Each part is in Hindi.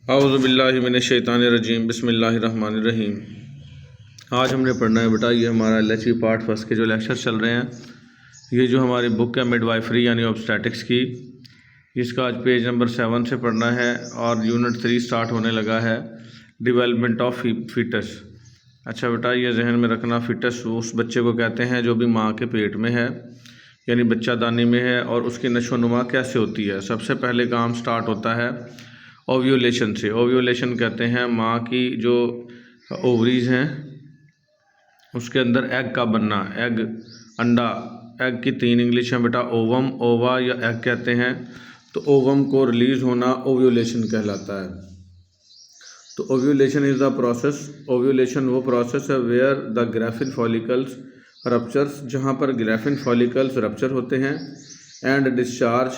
औज़ुबिल्लाहिमिनश्शैतानिर्रजीम बिस्मिल्लाहिर्रहमानिर्रहीम। आज हमने पढ़ना है बेटा, ये हमारा LHV पार्ट फर्स्ट के जो लेक्चर चल रहे हैं, ये जो हमारी बुक है मिडवाइफरी यानी ऑब्स्टेटिक्स की, इसका आज पेज नंबर 7 से पढ़ना है और यूनिट 3 स्टार्ट होने लगा है, डेवलपमेंट ऑफ फीटस। अच्छा बेटा, ये जहन में रखना, फीटस उस बच्चे को कहते हैं जो भी माँ के पेट में है यानी बच्चादानी में है, और उसकी नशोनुमा कैसे होती है। सबसे पहले काम स्टार्ट होता है ओव्यूलेशन से। ओव्यूलेशन कहते हैं माँ की जो ओवरीज हैं उसके अंदर एग का बनना। एग, अंडा, एग की 3 इंग्लिश हैं बेटा, ओवम, ओवा या एग कहते हैं। तो ओवम को रिलीज़ होना ओव्यूलेशन कहलाता है। तो ovulation is the process, ovulation वो प्रोसेस है where the Graafian follicles ruptures, जहाँ पर ग्राफिन फॉलिकल्स रप्चर होते हैं, एंड डिस्चार्ज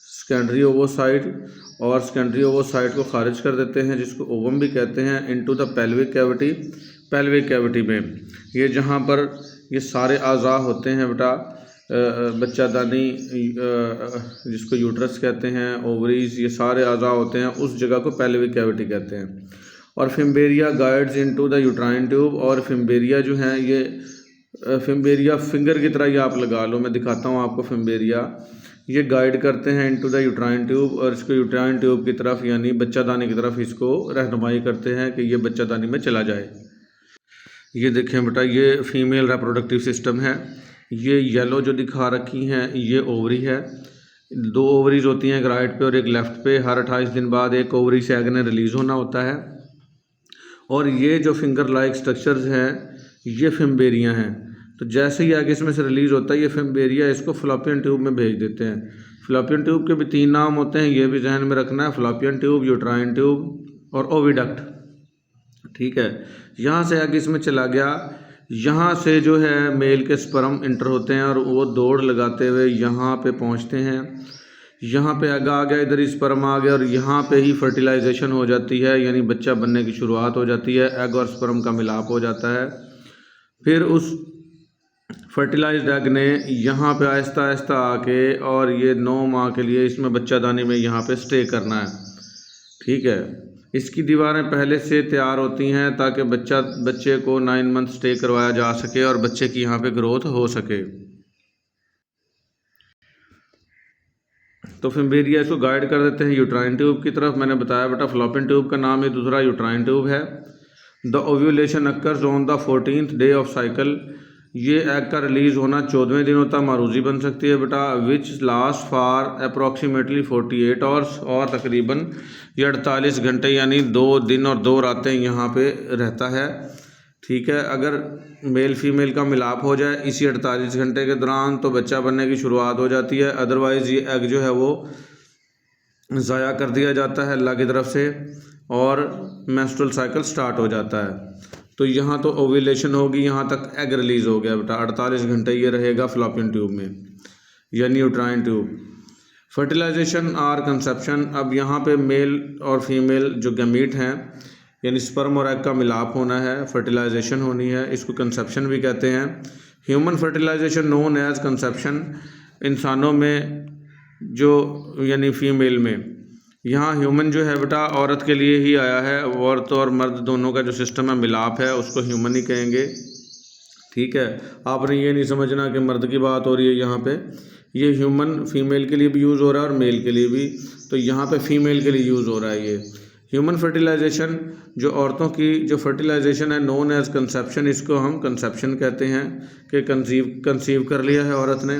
सेकेंडरी ओवोसाइट, और सेकेंडरी ओवोसाइट को खारिज कर देते हैं जिसको ओवम भी कहते हैं, into the pelvic cavity. Pelvic cavity में ये जहाँ पर ये सारे आज़ा होते हैं बेटा, बच्चादानी जिसको यूट्रस कहते हैं, ओवरीज, ये सारे आज़ा होते हैं, उस जगह को पेल्विक कैविटी कहते हैं। और fimbria guides into the uterine tube, और फिम्बेरिया जो है ये फिम्बेरिया फिंगर की तरह ये आप लगा लो, मैं दिखाता हूँ आपको। फिम्बेरिया ये गाइड करते हैं इनटू द यूट्राइन ट्यूब, और इसको यूट्राइन ट्यूब की तरफ यानी बच्चादानी की तरफ इसको रहनुमाई करते हैं कि ये बच्चादानी में चला जाए। ये देखें बेटा, ये फीमेल रिप्रोडक्टिव सिस्टम है। ये येलो जो दिखा रखी हैं ये ओवरी है। 2 ओवरीज होती हैं, एक राइट पे और एक लेफ़्ट पे। हर 28 दिन बाद एक ओवरी से एग ने रिलीज़ होना होता है। और ये जो फिंगर लाइक स्ट्रक्चर्स हैं ये फिम्बेरिया हैं। तो जैसे ही एग इसमें से रिलीज़ होता है, ये फिम्बेरिया इसको फ्लॉपियन ट्यूब में भेज देते हैं। फ्लॉपियन ट्यूब के भी 3 नाम होते हैं, ये भी जहन में रखना है, फ्लॉपियन ट्यूब, यूट्राइन ट्यूब और ओविडक्ट। ठीक है, यहाँ से एग इसमें चला गया, यहाँ से जो है मेल के स्पर्म इंटर होते हैं और वो दौड़ लगाते हुए यहाँ पे पहुँचते हैं। यहाँ पे एग आ गया, इधर स्पर्म आ गया, और यहाँ पे ही फर्टिलाइजेशन हो जाती है यानी बच्चा बनने की शुरुआत हो जाती है। एग और स्पर्म का मिलाप हो जाता है। फिर उस फर्टिलाइज्ड एग ने यहाँ पे आहिस्ता आहिस्ता आके और ये 9 माह के लिए इसमें बच्चादानी में यहाँ पे स्टे करना है। ठीक है, इसकी दीवारें पहले से तैयार होती हैं ताकि बच्चे को 9 मंथ स्टे करवाया जा सके और बच्चे की यहाँ पे ग्रोथ हो सके। तो फिम्बेरिया इसको गाइड कर देते हैं यूट्राइन ट्यूब की तरफ। मैंने बताया बेटा फ्लॉपियन ट्यूब का नाम है, दूसरा यूट्राइन ट्यूब है। The ovulation occurs on the 14th day of cycle. ये एग का रिलीज़ होना 14वें दिन होता है, मारूजी बन सकती है बेटा, विच लास्ट फॉर अप्रॉक्सीमेटली 48 आवर्स, और तकरीबन ये 48 घंटे यानी 2 दिन और 2 रातें यहाँ पे रहता है। ठीक है, अगर मेल फीमेल का मिलाप हो जाए इसी 48 घंटे के दौरान तो बच्चा बनने की शुरुआत हो जाती है। अदरवाइज़ ये एग जो है वो ज़ाया कर दिया जाता है अल्लाह की तरफ से और मेंस्ट्रुअल साइकिल स्टार्ट हो जाता है। तो यहाँ तो ओव्यूलेशन होगी, यहाँ तक एग रिलीज़ हो गया बेटा। 48 घंटे ये रहेगा फ्लॉपियन ट्यूब में यानी यूट्राइन ट्यूब। फर्टिलाइजेशन और कंसेप्शन, अब यहाँ पे मेल और फीमेल जो गैमीट हैं यानी स्पर्म और एग का मिलाप होना है, फर्टिलाइजेशन होनी है, इसको कंसेप्शन भी कहते हैं। Human fertilisation known as conception, इंसानों में जो यानी फीमेल में, यहाँ ह्यूमन जो है बेटा औरत के लिए ही आया है। औरत और मर्द दोनों का जो सिस्टम है मिलाप है, उसको ह्यूमन ही कहेंगे। ठीक है, आपने ये नहीं समझना कि मर्द की बात हो रही है यहाँ पे, ये ह्यूमन फीमेल के लिए भी यूज़ हो रहा है और मेल के लिए भी, तो यहाँ पे फीमेल के लिए यूज़ हो रहा है। ये ह्यूमन फर्टिलाइजेशन जो औरतों की जो फर्टिलाइजेशन है नोन एज कंसेप्शन, इसको हम कंसेप्शन कहते हैं कि कंसीव कर लिया है औरत ने।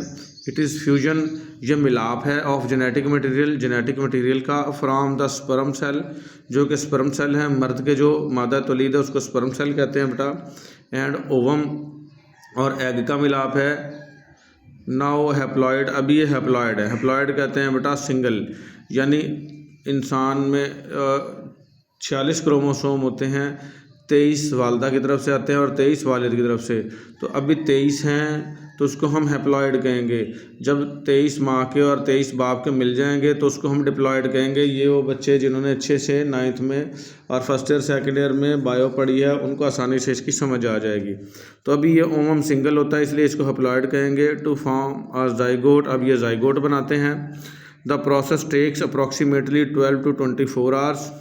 इट इज़ फ्यूजन, ये मिलाप है, ऑफ जेनेटिक मटेरियल का, फ्राम द स्पर्म सेल, जो कि स्पर्म सेल है मर्द के, जो मादा तौलीद है उसको स्पर्म सेल कहते हैं बेटा, एंड ओवम और एग का मिलाप है। नाउ हैप्लॉइड, अभी ये हैप्लॉइड है। हैप्लॉइड कहते हैं बेटा सिंगल, यानी इंसान में 46 क्रोमोसोम होते हैं, 23 वालदा की तरफ से आते हैं और 23 वालिद की तरफ से। तो अभी 23 हैं तो उसको हम हैप्लॉइड कहेंगे। जब 23 माँ के और 23 बाप के मिल जाएंगे तो उसको हम डिप्लॉइड कहेंगे। ये वो बच्चे जिन्होंने अच्छे से 9th में और फर्स्ट ईयर सेकेंड ईयर में बायो पढ़ी है उनको आसानी से इसकी समझ आ जाएगी। तो अभी ये ओवम सिंगल होता है इसलिए इसको हैप्लॉइड कहेंगे। टू फॉर्म अ जाइगोट, अब ये जाइगोट बनाते हैं। The process takes approximately 12 to 24 hours.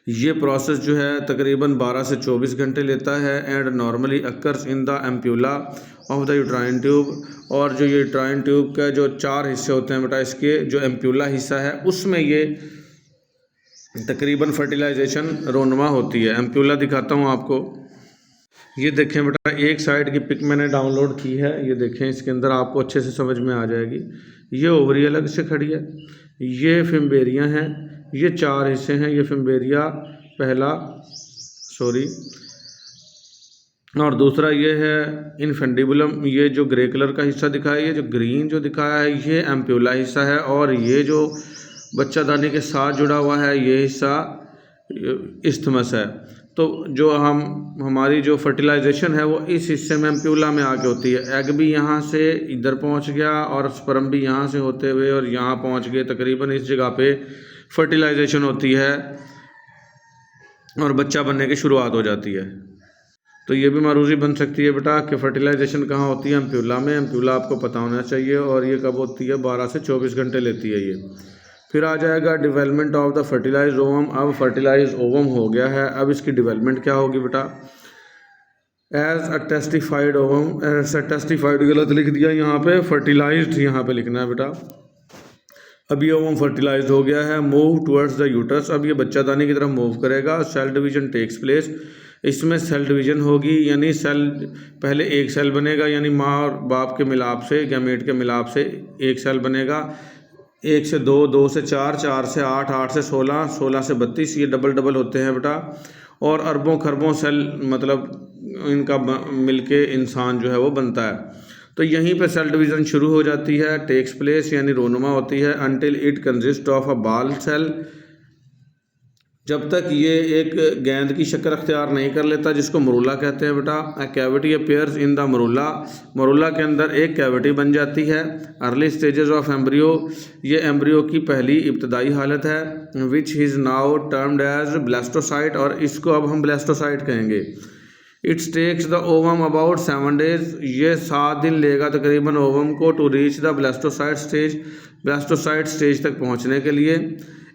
ये प्रोसेस जो है तकरीबन 12 से 24 घंटे लेता है and normally occurs in the ampulla of the uterine tube. और जो ये यूट्राइन ट्यूब का जो 4 हिस्से होते हैं बेटा, इसके जो एम्प्यूला हिस्सा है उसमें ये तकरीबन फर्टिलाइजेशन रोनमा होती है। एम्प्यूला दिखाता हूँ आपको। ये देखें बेटा, एक साइड की पिक मैंने डाउनलोड की है, ये देखें, इसके अंदर आपको अच्छे से समझ में आ जाएगी। ये ओवरी अलग से खड़ी है, ये फिम्बेरिया हैं, ये 4 हिस्से हैं। ये फिम्बेरिया पहला, सॉरी, और दूसरा ये है इनफेंडिबुलम। ये जो ग्रे कलर का हिस्सा दिखाया, ये जो ग्रीन जो दिखाया है, ये एम्प्यूला हिस्सा है। और ये जो बच्चादानी के साथ जुड़ा हुआ है, ये हिस्सा इस्थमस है। तो जो हमारी जो फर्टिलाइजेशन है वो इस हिस्से में एम्प्यूला में आके होती है। एग भी यहाँ से इधर पहुँच गया और स्पर्म भी यहाँ से होते हुए और यहाँ पहुँच गए। तकरीबन इस जगह पे फर्टिलाइजेशन होती है और बच्चा बनने की शुरुआत हो जाती है। तो ये भी मारूजी बन सकती है बेटा कि फर्टिलाइजेशन कहाँ होती है, एम्प्यूला में। एम्प्यूला आपको पता होना चाहिए और ये कब होती है, 12 से 24 घंटे लेती है ये। फिर आ जाएगा development of the fertilise ovum. अब फर्टिलाइज ओवम हो गया है, अब इसकी डेवलपमेंट क्या होगी बेटा, as a testified ovum. As a testified गलत लिख दिया यहाँ पे, फर्टिलाइज्ड यहाँ पे लिखना है बेटा। अब ये ओवम फर्टिलाइज हो गया है, मूव टुवर्ड्स द यूटरस। अब ये बच्चादानी की तरफ मूव करेगा। Cell division takes place. इसमें सेल डिवीजन होगी, यानी सेल पहले एक सेल बनेगा, यानी माँ और बाप के मिलाप से, गैमेट के मिलाप से एक सेल बनेगा। 1 से 2, 2 से 4, 4 से 8, 8 से 16, 16 से 32, ये डबल डबल होते हैं बेटा। और अरबों खरबों सेल मतलब इनका मिलके इंसान जो है वो बनता है। तो यहीं पे सेल डिवीज़न शुरू हो जाती है, टेक्स प्लेस, यानी रोनुमा होती है, until it consist of a बाल सेल, जब तक ये एक गेंद की शक्ल अख्तियार नहीं कर लेता, जिसको मरूला कहते हैं बेटा। A cavity appears in the morula. Morula के अंदर एक कैविटी बन जाती है। अर्ली स्टेजेस ऑफ एम्ब्रियो, ये एम्ब्रियो की पहली इब्तदाई हालत है। Which is now termed as blastocyst, और इसको अब हम ब्लास्टोसाइट कहेंगे। It's takes the ovum about 7 days, ये 7 दिन लेगा तकरीबन ओवम को to reach the blastocyst stage, blastocyst stage तक पहुँचने के लिए।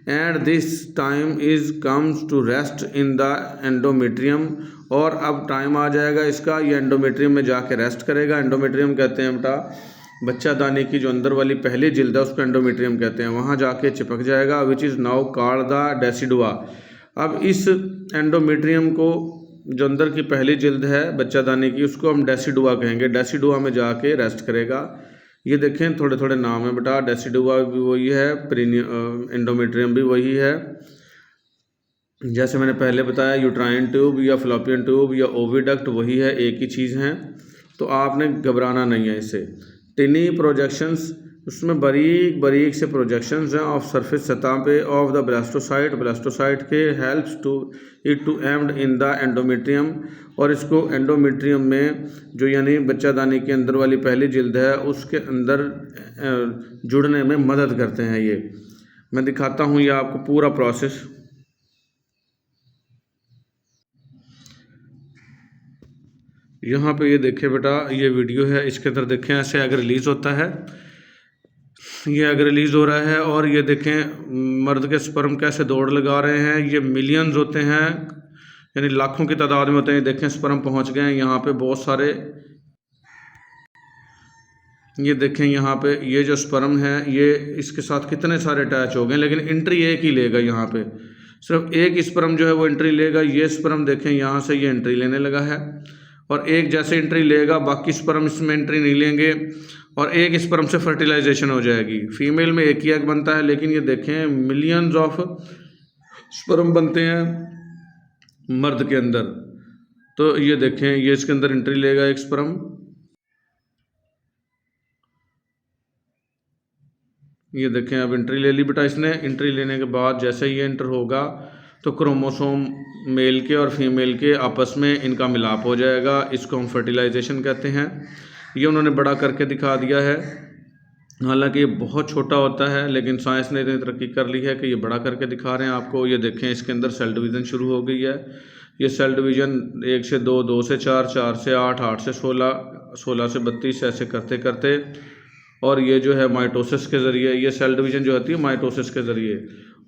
And this time is comes to rest in the endometrium, और अब टाइम आ जाएगा इसका, ये एंडोमेट्रियम में जाके रेस्ट करेगा। एंडोमेट्रियम कहते हैं बेटा बच्चादानी की जो अंदर वाली पहली जिल्द है उसको एंडोमेट्रियम कहते हैं, वहाँ जाके चिपक जाएगा। विच is now called the decidua. अब इस एंडोमेट्रियम को, जो अंदर की पहली जिल्द है बच्चादानी की, उसको हम डेसिडुआ कहेंगे। डेसिडुआ में जाके रेस्ट करेगा। ये देखें थोड़े थोड़े नाम है बेटा, डेसिडुआ भी वही है, एंडोमेट्रियम भी वही है। जैसे मैंने पहले बताया, यूट्राइन ट्यूब या फ्लोपियन ट्यूब या ओविडक्ट वही है, एक ही चीज़ हैं। तो आपने घबराना नहीं है इससे। टिनी प्रोजेक्शंस, उसमें बारीक बारीक से प्रोजेक्शंस हैं ऑफ सरफेस सतह पे ऑफ द ब्लास्टोसाइट, ब्लास्टोसाइट के, helps to it to embed in the endometrium, और इसको एंडोमेट्रियम में, जो यानी बच्चादानी के अंदर वाली पहली जिल्द है, उसके अंदर जुड़ने में मदद करते हैं। ये मैं दिखाता हूँ ये आपको पूरा प्रोसेस। यहाँ पे ये देखें बेटा, ये वीडियो है, इसके अंदर देखें ऐसे अगर रिलीज़ होता है, ये अगर रिलीज़ हो रहा है, और ये देखें मर्द के स्पर्म कैसे दौड़ लगा रहे हैं। ये मिलियंस होते हैं, यानी लाखों की तादाद में होते हैं। देखें स्पर्म पहुंच गए हैं यहाँ पे बहुत सारे। ये देखें यहाँ पे ये जो स्पर्म है, ये इसके साथ कितने सारे अटैच हो गए, लेकिन एंट्री एक ही लेगा। यहाँ पे सिर्फ एक स्पर्म जो है वो एंट्री लेगा। ये स्पर्म देखें यहाँ से ये एंट्री लेने लगा है, और एक जैसे एंट्री लेगा बाकी स्पर्म इसमें एंट्री नहीं लेंगे, और एक स्पर्म से फर्टिलाइजेशन हो जाएगी। फीमेल में एक ही एग बनता है, लेकिन ये देखें मिलियंस ऑफ स्पर्म बनते हैं मर्द के अंदर। तो ये देखें ये इसके अंदर एंट्री लेगा एक स्पर्म, ये देखें अब एंट्री ले ली बेटा इसने। एंट्री लेने के बाद जैसे ही एंटर होगा तो क्रोमोसोम मेल के और फीमेल के आपस में इनका मिलाप हो जाएगा। इसको हम फर्टिलाइजेशन कहते हैं। ये उन्होंने बड़ा करके दिखा दिया है, हालांकि ये बहुत छोटा होता है, लेकिन साइंस ने इतनी तरक्की कर ली है कि ये बड़ा करके दिखा रहे हैं आपको। ये देखें इसके अंदर सेल डिवीज़न शुरू हो गई है। ये सेल डिवीज़न 1 से 2, 2 से 4, 4 से 8, 8 से 16, 16 से 32 ऐसे करते करते, और ये जो है माइटोसिस के ज़रिए, ये सेल डिवीज़न जो होती है माइटोसिस के ज़रिए,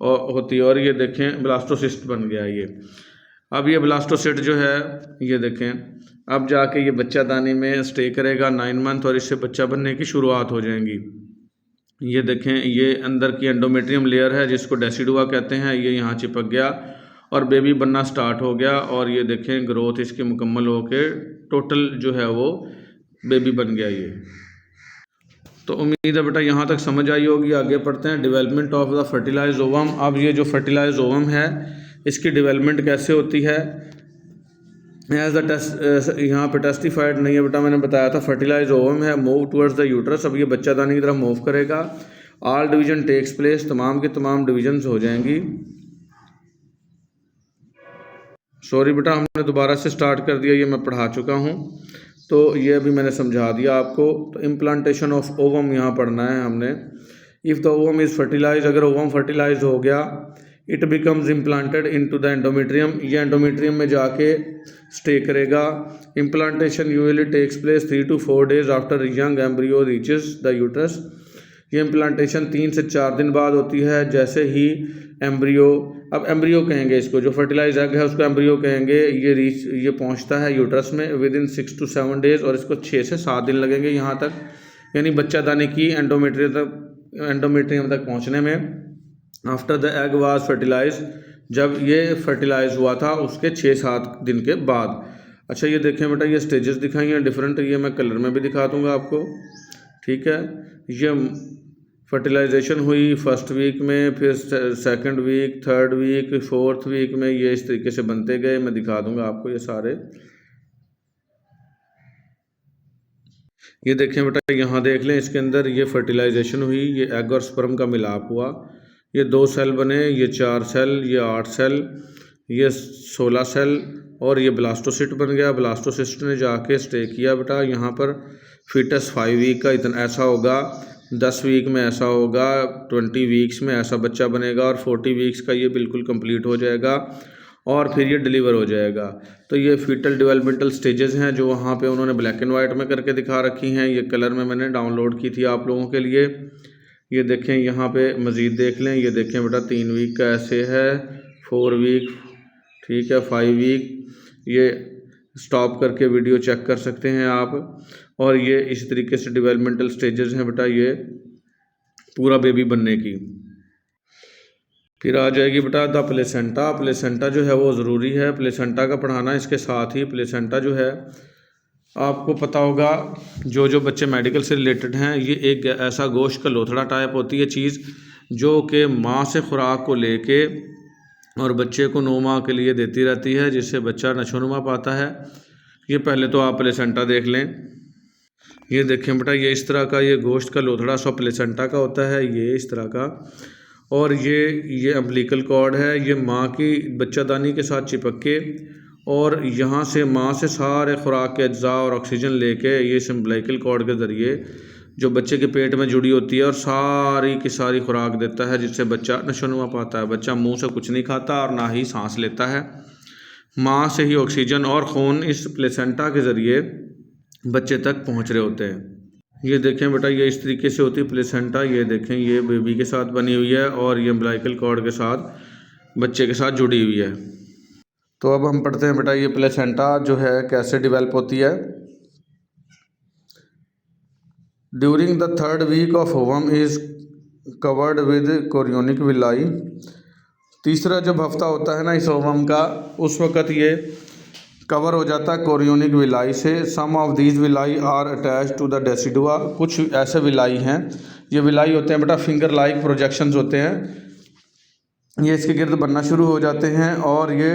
और होती है, और ये देखें ब्लास्टोसिस्ट बन गया ये। अब ये ब्लास्टोसिस्ट जो है ये देखें अब जाके ये बच्चादानी में स्टे करेगा 9 मंथ और इससे बच्चा बनने की शुरुआत हो जाएंगी। ये देखें ये अंदर की एंडोमेट्रियम लेयर है जिसको डेसिडुआ कहते हैं, ये यहाँ चिपक गया और बेबी बनना स्टार्ट हो गया। और ये देखें ग्रोथ इसकी मुकम्मल होके टोटल जो है वो बेबी बन गया ये। तो उम्मीद है बेटा यहाँ तक समझ आई होगी। आगे पढ़ते हैं development of the fertilise ovum. अब ये जो फर्टिलाइज ओवम है इसकी डेवलपमेंट कैसे होती है, एज द टेस्ट यहाँ पे टेस्टिफाइड नहीं है बेटा, मैंने बताया था फर्टिलाइज ओवम है, मूव टुवर्ड्स द यूट्रस। अब ये बच्चादानी की तरफ मूव करेगा। ऑल डिवीजन टेक्स प्लेस, तमाम के तमाम डिविजन्स हो जाएंगी। सॉरी बेटा हमने दोबारा से स्टार्ट कर दिया, ये मैं पढ़ा चुका हूँ तो ये अभी मैंने समझा दिया आपको। तो इम्प्लांटेशन ऑफ ओवम यहाँ पढ़ना है हमने। If the ovum is fertilise, अगर ओवम फर्टिलाइज हो गया, it becomes implanted into the endometrium, ये एंडोमेट्रियम में जाके स्टे करेगा। Implantation usually takes place 3 to 4 days after young embryo reaches the uterus. ये इम्प्लांटेशन 3 से 4 दिन बाद होती है जैसे ही एम्ब्रियो, अब एम्ब्रियो कहेंगे इसको, जो फर्टिलाइज एग है उसको एम्ब्रियो कहेंगे, ये पहुंचता है यूट्रस में विद इन 6 to 7 days और इसको 6 से 7 दिन लगेंगे यहाँ तक, यानी बच्चादानी की एंडोमेट्रियम तक पहुँचने में। After the egg was fertilise, जब ये फर्टिलाइज हुआ था उसके 6-7 दिन के बाद। अच्छा ये देखें बेटा ये स्टेजेस दिखाई हैं डिफरेंट, ये मैं कलर में भी दिखा दूंगा आपको, ठीक है। ये फर्टिलाइजेशन हुई फर्स्ट वीक में, फिर second week, third week, fourth week में, ये इस तरीके से बनते गए। मैं दिखा दूंगा आपको ये सारे। ये देखें बेटा यहाँ देख लें, इसके अंदर ये फर्टिलाइजेशन हुई, ये एग और स्पर्म का मिलाप हुआ, ये 2 सेल बने, ये 4 सेल, ये 8 सेल, ये 16 सेल और ये ब्लास्टोसिस्ट बन गया। ब्लास्टोसिस्ट ने जाके स्टे किया बेटा यहाँ पर। फिटस 5 वीक का इतना ऐसा होगा, 10 वीक में ऐसा होगा, 20 वीक्स में ऐसा बच्चा बनेगा और 40 वीक्स का ये बिल्कुल कंप्लीट हो जाएगा और फिर ये डिलीवर हो जाएगा। तो ये फीटल डेवलपमेंटल स्टेजेस हैं जो वहाँ पे उन्होंने ब्लैक एंड वाइट में करके दिखा रखी हैं, ये कलर में मैंने डाउनलोड की थी आप लोगों के लिए। ये देखें यहाँ पे मज़ीद देख लें, ये देखें बेटा 3 वीक का ऐसे है, 4 वीक, ठीक है, 5 वीक, ये स्टॉप करके वीडियो चेक कर सकते हैं आप। और ये इस तरीके से डेवलपमेंटल स्टेजेस हैं बेटा ये पूरा बेबी बनने की। फिर आ जाएगी बेटा द प्लेसेंटा। प्लेसेंटा जो है वो ज़रूरी है, प्लेसेंटा का पढ़ाना इसके साथ ही। प्लेसेंटा जो है आपको पता होगा, जो बच्चे मेडिकल से रिलेटेड हैं, ये एक ऐसा गोश्त का लोथड़ा टाइप होती है चीज़ जो कि माँ से खुराक को लेके और बच्चे को 9 माह के लिए देती रहती है, जिससे बच्चा नशोनुमा पाता है। ये पहले तो आप प्लेसेंटा देख लें। ये देखें बेटा ये इस तरह का ये गोश्त का लोथड़ा सा प्लेसेंटा का होता है, ये इस तरह का। और ये अम्बिलिकल कॉर्ड है, ये माँ की बच्चादानी के साथ चिपक के और यहाँ से माँ से सारे खुराक के अज्जा और ऑक्सीजन लेके ये इस अम्बिलिकल कॉर्ड के ज़रिए जो बच्चे के पेट में जुड़ी होती है और सारी की सारी खुराक देता है, जिससे बच्चा नशोनुमा पाता है। बच्चा मुंह से कुछ नहीं खाता और ना ही सांस लेता है, माँ से ही ऑक्सीजन और खून इस प्लेसेंटा के ज़रिए बच्चे तक पहुँच रहे होते हैं। ये देखें बेटा ये इस तरीके से होती है प्लेसेंटा। ये देखें ये बेबी के साथ बनी हुई है और ये अम्बिलिकल कॉर्ड के साथ बच्चे के साथ जुड़ी हुई है। तो अब हम पढ़ते हैं बेटा ये प्लेसेंटा जो है कैसे डेवलप होती है। During the 3rd week of ovum is covered with chorionic villi. तीसरा जब हफ्ता होता है ना इस ओवम का, उस वक़्त ये कवर हो जाता है कोरियोनिक विलाई से। Some of these villi are attach to the decidua. कुछ ऐसे विलाई हैं, ये विलाई होते हैं बेटा फिंगर लाइक प्रोजेक्शंस होते हैं, ये इसके गिर्द बनना शुरू हो जाते हैं और ये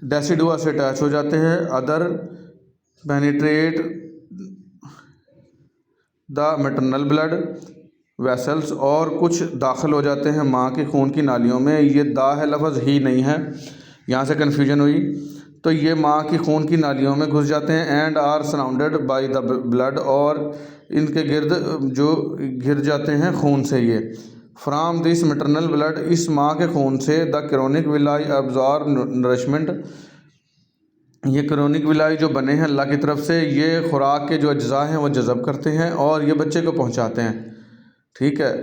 डेसिडुआ से अटैच हो जाते हैं। Other penetrate the maternal blood vessels, और कुछ दाखिल हो जाते हैं माँ के खून की नालियों में। ये दा है लफ्ज़, ही नहीं है, यहाँ से कन्फ्यूजन हुई। तो ये माँ की खून की नालियों में घुस जाते हैं। And are surrounded by the blood, और इनके गिर्द जो घिर जाते हैं खून से। ये फ्राम दिस मैटरनल ब्लड, इस माँ के खून से the chronic villi absorb nourishment, ये क्रोनिक विलाई जो बने हैं अल्लाह की तरफ से, ये खुराक के जो अज्जा हैं वो जज़ब करते हैं और ये बच्चे को पहुँचाते हैं, ठीक है।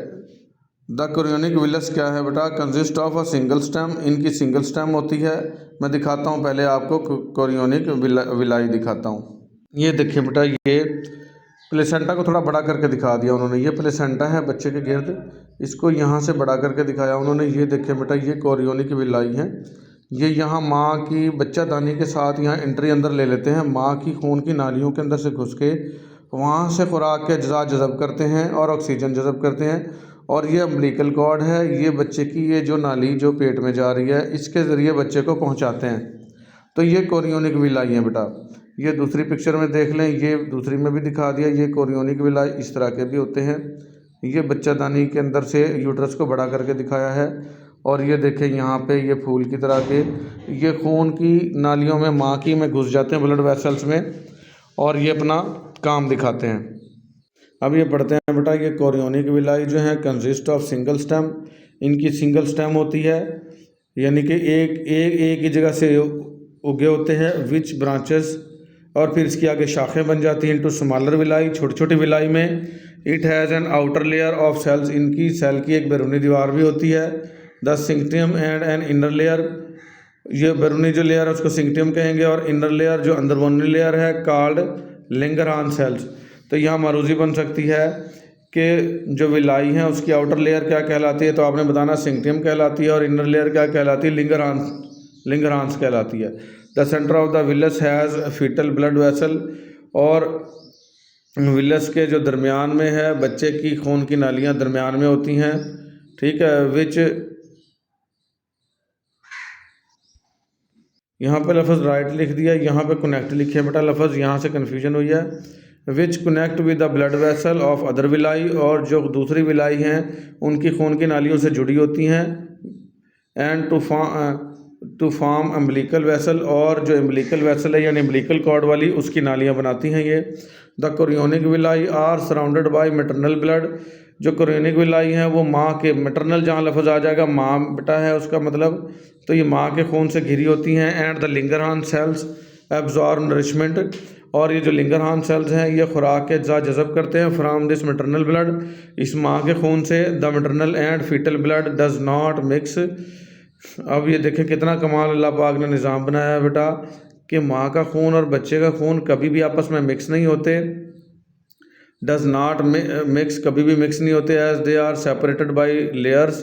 द कोरियोनिक विलस क्या है बेटा? Consist of a single stem, इनकी सिंगल स्टेम होती है। मैं दिखाता हूँ पहले आपको कोरियोनिक विलाई दिखाता हूँ। ये देखिए बेटा, ये प्लेसेंटा को थोड़ा बड़ा करके दिखा दिया उन्होंने। ये प्लेसेंटा है बच्चे के गिर्द, इसको यहाँ से बड़ा करके दिखाया उन्होंने। ये देखिए बेटा, ये कोरियोनिक विलाई है। ये यहाँ माँ की बच्चादानी के साथ यहाँ एंट्री अंदर ले लेते हैं। माँ की खून की नालियों के अंदर से घुस के वहाँ से खुराक के अज्जा जज़ब करते हैं और ऑक्सीजन जज़ब करते हैं। और ये अम्बिलिकल कॉर्ड है, ये बच्चे की ये जो नाली जो पेट में जा रही है, इसके ज़रिए बच्चे को पहुँचाते हैं। तो ये कोरियोनिक विलाई है बेटा। ये दूसरी पिक्चर में देख लें, ये दूसरी में भी दिखा दिया। ये कोरियोनिक विलाई इस तरह के भी होते हैं। ये बच्चादानी के अंदर से यूट्रस को बड़ा करके दिखाया है। और ये देखें यहाँ पे ये फूल की तरह के ये खून की नालियों में माँ की में घुस जाते हैं, ब्लड वेसल्स में, और ये अपना काम दिखाते हैं। अब ये पढ़ते हैं बेटा, ये कोरियोनिक विलाई जो है कंसिस्ट ऑफ सिंगल स्टेम, इनकी सिंगल स्टेम होती है, यानी कि एक ही जगह से उगे होते हैं। विच ब्रांचेस, और फिर इसकी आगे शाखें बन जाती हैं इनटू स्मॉलर विलाई, छोटी छोटी विलाई में। It has an outer layer of cells, इनकी सेल की एक बैरूनी दीवार भी होती है। The syncytium and an inner layer, ये बैरूनी जो लेयर है उसको सिंक्टियम कहेंगे, और इनर लेयर जो अंदरूनी लेयर है कॉल्ड लिंगरहान सेल्स। तो यहाँ मारूजी बन सकती है कि जो विलाई है उसकी आउटर लेयर क्या कहलाती है, तो आपने बताना सिंक्टियम कहलाती है, और इनर लेयर क्या कहलाती है? लिंगरहांस कहलाती है। The centre of the villus has fetal blood vessel, और विलस के जो दरमियान में है, बच्चे की खून की नालियाँ दरमियान में होती हैं, ठीक है। विच, यहाँ पे लफ्ज़ राइट लिख दिया, यहाँ पे कनेक्ट लिखे बेटा, लफ्ज़ यहाँ से कन्फ्यूजन हुई है। Which connect with the blood vessel of other villi, और जो दूसरी विलाई हैं उनकी खून की नालियों से जुड़ी होती हैं। And to form umbilical vessel, और जो अम्बिलिकल वेसल है यानी अम्बिलिकल कॉर्ड वाली, उसकी नालियाँ बनाती हैं ये। The chorionic villi are surrounded by maternal blood, जो कोरियोनिक विलाई हैं वो माँ के, मैटरनल जहाँ लफ्ज़ आ जाएगा माँ बेटा है उसका मतलब, तो ये माँ के खून से घिरी होती हैं। And the Langerhans cells absorb nourishment, और ये जो लिंगरहान सेल्स हैं ये खुराक के अज्जा जज़ब करते हैं फ्राम दिस मैटरनल ब्लड, इस माँ के खून से। The maternal and fetal blood does not mix. अब ये देखें कितना कमाल अल्लाह पाक ने निज़ाम बनाया है बेटा, कि माँ का खून और बच्चे का खून कभी भी आपस में मिक्स नहीं होते। डज नॉट मिक्स, कभी भी मिक्स नहीं होते। As they are separated by layers,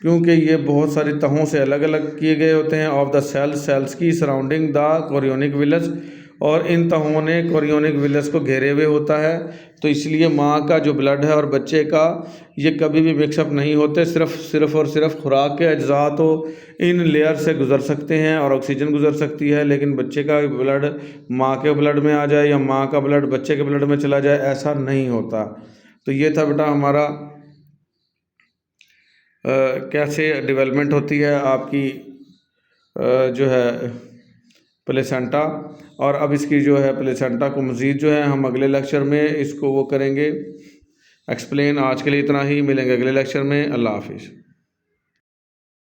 क्योंकि ये बहुत सारी तहों से अलग अलग किए गए होते हैं। ऑफ द सेल्स की सराउंडिंग द कोरियोनिक विलस, और इन तहों ने कोरियोनिक विलस को घेरे हुए होता है। तो इसलिए माँ का जो ब्लड है और बच्चे का ये कभी भी मिक्सअप नहीं होते। सिर्फ और सिर्फ खुराक के अज्जा तो इन लेयर से गुजर सकते हैं और ऑक्सीजन गुजर सकती है, लेकिन बच्चे का ब्लड माँ के ब्लड में आ जाए या माँ का ब्लड बच्चे के ब्लड में चला जाए, ऐसा नहीं होता। तो ये था बेटा हमारा कैसे डेवलपमेंट होती है आपकी जो है प्लेसेंटा। और अब इसकी जो है प्लेसेंटा को मज़ीद जो है हम अगले लेक्चर में इसको वो करेंगे एक्सप्लेन। आज के लिए इतना ही, मिलेंगे अगले लेक्चर में। अल्लाह हाफिज़।